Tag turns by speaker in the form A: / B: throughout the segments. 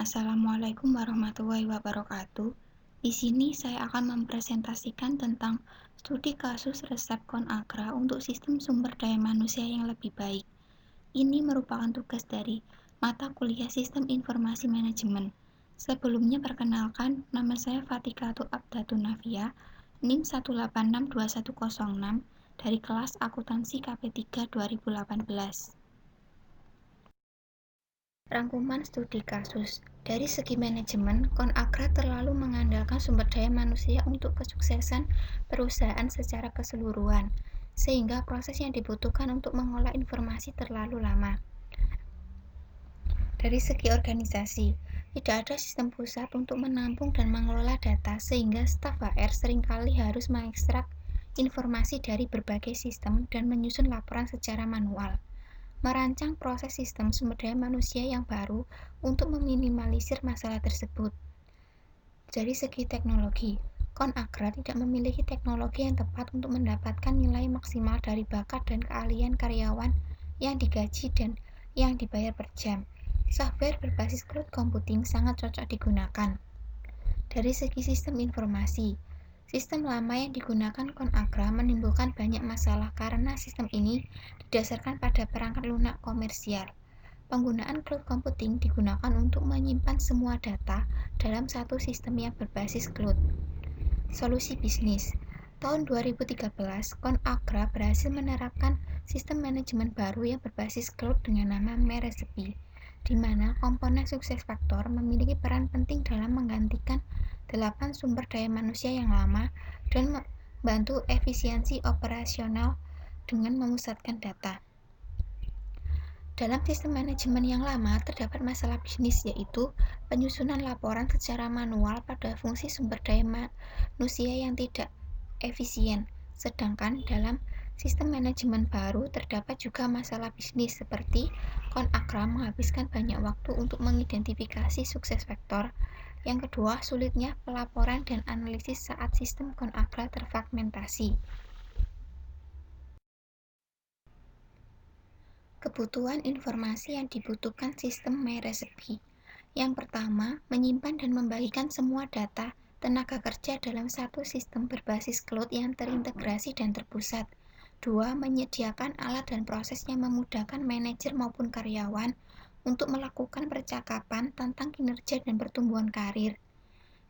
A: Assalamualaikum warahmatullahi wabarakatuh. Di sini saya akan mempresentasikan tentang studi kasus resep ConAgra untuk sistem sumber daya manusia yang lebih baik. Ini merupakan tugas dari mata kuliah Sistem Informasi Manajemen. Sebelumnya perkenalkan, nama saya Fatikatu Abdatun Nafia, NIM 1862106 dari kelas Akuntansi KP3 2018. Rangkuman studi kasus. Dari segi manajemen, ConAgra terlalu mengandalkan sumber daya manusia untuk kesuksesan perusahaan secara keseluruhan, sehingga proses yang dibutuhkan untuk mengolah informasi terlalu lama. Dari segi organisasi, tidak ada sistem pusat untuk menampung dan mengelola data, sehingga staf HR seringkali harus mengekstrak informasi dari berbagai sistem dan menyusun laporan secara manual. Merancang proses sistem sumber daya manusia yang baru untuk meminimalisir masalah tersebut. Dari segi teknologi, ConAgra tidak memiliki teknologi yang tepat untuk mendapatkan nilai maksimal dari bakat dan keahlian karyawan yang digaji dan yang dibayar per jam. Software berbasis cloud computing sangat cocok digunakan. Dari segi sistem informasi, sistem lama yang digunakan ConAgra menimbulkan banyak masalah karena sistem ini didasarkan pada perangkat lunak komersial. Penggunaan cloud computing digunakan untuk menyimpan semua data dalam satu sistem yang berbasis cloud. Solusi bisnis. Tahun 2013, ConAgra berhasil menerapkan sistem manajemen baru yang berbasis cloud dengan nama MyRecipe, di mana komponen sukses faktor memiliki peran penting dalam menggantikan 8 sumber daya manusia yang lama dan membantu efisiensi operasional dengan memusatkan data. Dalam sistem manajemen yang lama, terdapat masalah bisnis, yaitu penyusunan laporan secara manual pada fungsi sumber daya manusia yang tidak efisien. Sedangkan dalam sistem manajemen baru, terdapat juga masalah bisnis, seperti ConAgra menghabiskan banyak waktu untuk mengidentifikasi sukses faktor. Yang kedua, sulitnya pelaporan dan analisis saat sistem ConAgra terfragmentasi. Kebutuhan informasi yang dibutuhkan sistem MyRecipe. Yang pertama, menyimpan dan membagikan semua data tenaga kerja dalam satu sistem berbasis cloud yang terintegrasi dan terpusat. Dua, menyediakan alat dan proses yang memudahkan manajer maupun karyawan untuk melakukan percakapan tentang kinerja dan pertumbuhan karir.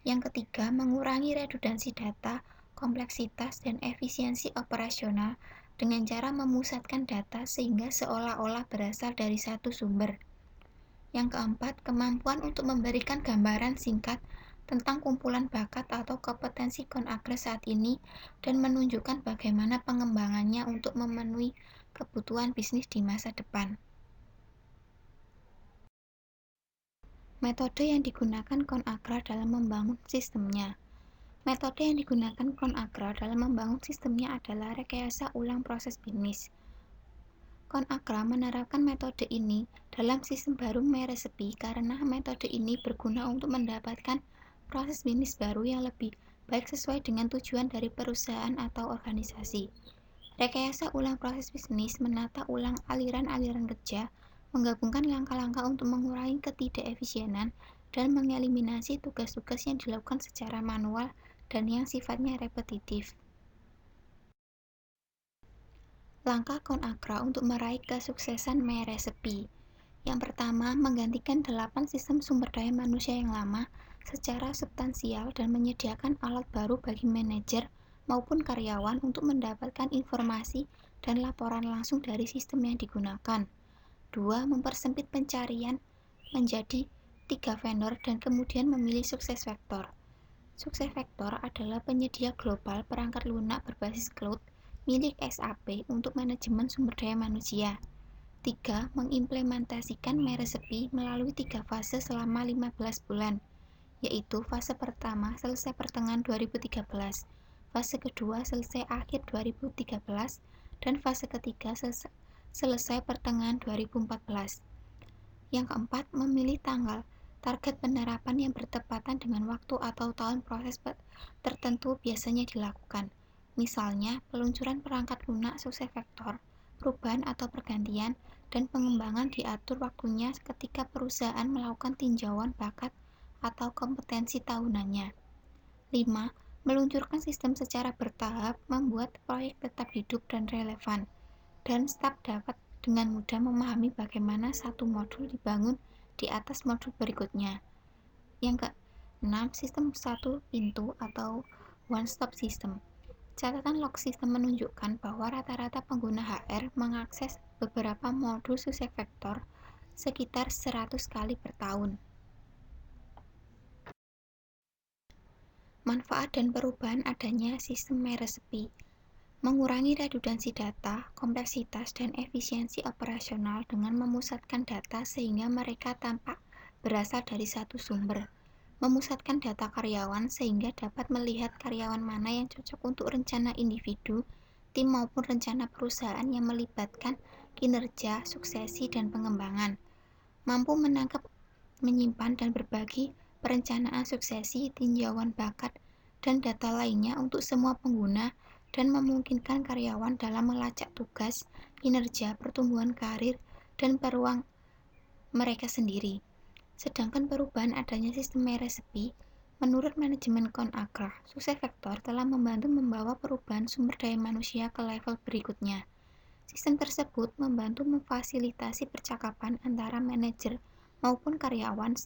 A: Yang ketiga, mengurangi redundansi data, kompleksitas, dan efisiensi operasional dengan cara memusatkan data sehingga seolah-olah berasal dari satu sumber. Yang keempat, kemampuan untuk memberikan gambaran singkat tentang kumpulan bakat atau kompetensi ConAgra saat ini dan menunjukkan bagaimana pengembangannya untuk memenuhi kebutuhan bisnis di masa depan. Metode yang digunakan ConAgra dalam membangun sistemnya. Metode yang digunakan ConAgra dalam membangun sistemnya adalah rekayasa ulang proses bisnis. ConAgra menerapkan metode ini dalam sistem baru MyRecipe karena metode ini berguna untuk mendapatkan proses bisnis baru yang lebih baik sesuai dengan tujuan dari perusahaan atau organisasi. Rekayasa ulang proses bisnis menata ulang aliran-aliran kerja, menggabungkan langkah-langkah untuk mengurangi ketidakefisienan, dan mengeliminasi tugas-tugas yang dilakukan secara manual dan yang sifatnya repetitif. Langkah ConAgra untuk meraih kesuksesan MyRecipe. Yang pertama, menggantikan 8 sistem sumber daya manusia yang lama secara substansial dan menyediakan alat baru bagi manajer maupun karyawan untuk mendapatkan informasi dan laporan langsung dari sistem yang digunakan. 2. Mempersempit pencarian menjadi 3 vendor dan kemudian memilih sukses faktor. Sukses faktor adalah penyedia global perangkat lunak berbasis cloud milik SAP untuk manajemen sumber daya manusia. 3. Mengimplementasikan MyRecipe melalui 3 fase selama 15 bulan, yaitu fase pertama selesai pertengahan 2013, fase kedua selesai akhir 2013, dan fase ketiga selesai pertengahan 2014. Yang keempat, memilih tanggal target penerapan yang bertepatan dengan waktu atau tahun proses tertentu biasanya dilakukan. Misalnya, peluncuran perangkat lunak sukses faktor perubahan atau pergantian, dan pengembangan diatur waktunya ketika perusahaan melakukan tinjauan bakat atau kompetensi tahunannya. 5. Meluncurkan sistem secara bertahap membuat proyek tetap hidup dan relevan, dan staf dapat dengan mudah memahami bagaimana satu modul dibangun di atas modul berikutnya. Yang ke-6, sistem satu pintu atau one-stop system. Catatan log sistem menunjukkan bahwa rata-rata pengguna HR mengakses beberapa modul SuccessFactors sekitar 100 kali per tahun. Manfaat dan perubahan adanya sistem meresepi mengurangi redundansi data, kompleksitas, dan efisiensi operasional dengan memusatkan data sehingga mereka tampak berasal dari satu sumber. Memusatkan data karyawan sehingga dapat melihat karyawan mana yang cocok untuk rencana individu, tim maupun rencana perusahaan yang melibatkan kinerja, suksesi, dan pengembangan. Mampu menangkap, menyimpan, dan berbagi perencanaan suksesi, tinjauan bakat, dan data lainnya untuk semua pengguna dan memungkinkan karyawan dalam melacak tugas, kinerja, pertumbuhan karir, dan peluang mereka sendiri. Sedangkan perubahan adanya sistem meresepi, menurut manajemen ConAgra, SuccessFactors telah membantu membawa perubahan sumber daya manusia ke level berikutnya. Sistem tersebut membantu memfasilitasi percakapan antara manajer maupun karyawan,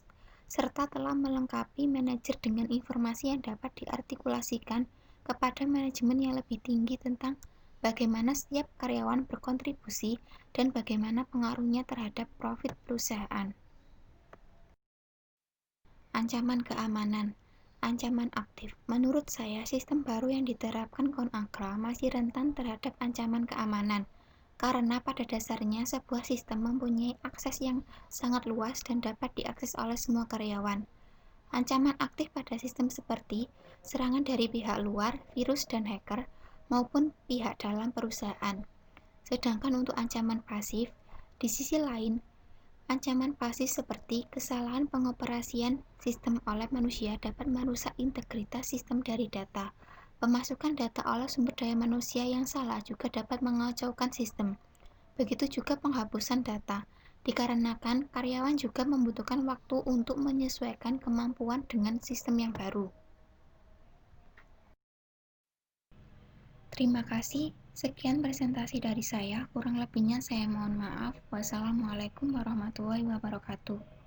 A: serta telah melengkapi manajer dengan informasi yang dapat diartikulasikan kepada manajemen yang lebih tinggi tentang bagaimana setiap karyawan berkontribusi dan bagaimana pengaruhnya terhadap profit perusahaan. Ancaman keamanan. Ancaman aktif. Menurut saya, sistem baru yang diterapkan ConAgra masih rentan terhadap ancaman keamanan, karena pada dasarnya sebuah sistem mempunyai akses yang sangat luas dan dapat diakses oleh semua karyawan. Ancaman aktif pada sistem seperti serangan dari pihak luar, virus dan hacker, maupun pihak dalam perusahaan. Sedangkan untuk ancaman pasif, di sisi lain, ancaman pasif seperti kesalahan pengoperasian sistem oleh manusia dapat merusak integritas sistem dari data. Pemasukan data oleh sumber daya manusia yang salah juga dapat mengacaukan sistem. Begitu juga penghapusan data, dikarenakan karyawan juga membutuhkan waktu untuk menyesuaikan kemampuan dengan sistem yang baru. Terima kasih. Sekian presentasi dari saya. Kurang lebihnya saya mohon maaf. Wassalamualaikum warahmatullahi wabarakatuh.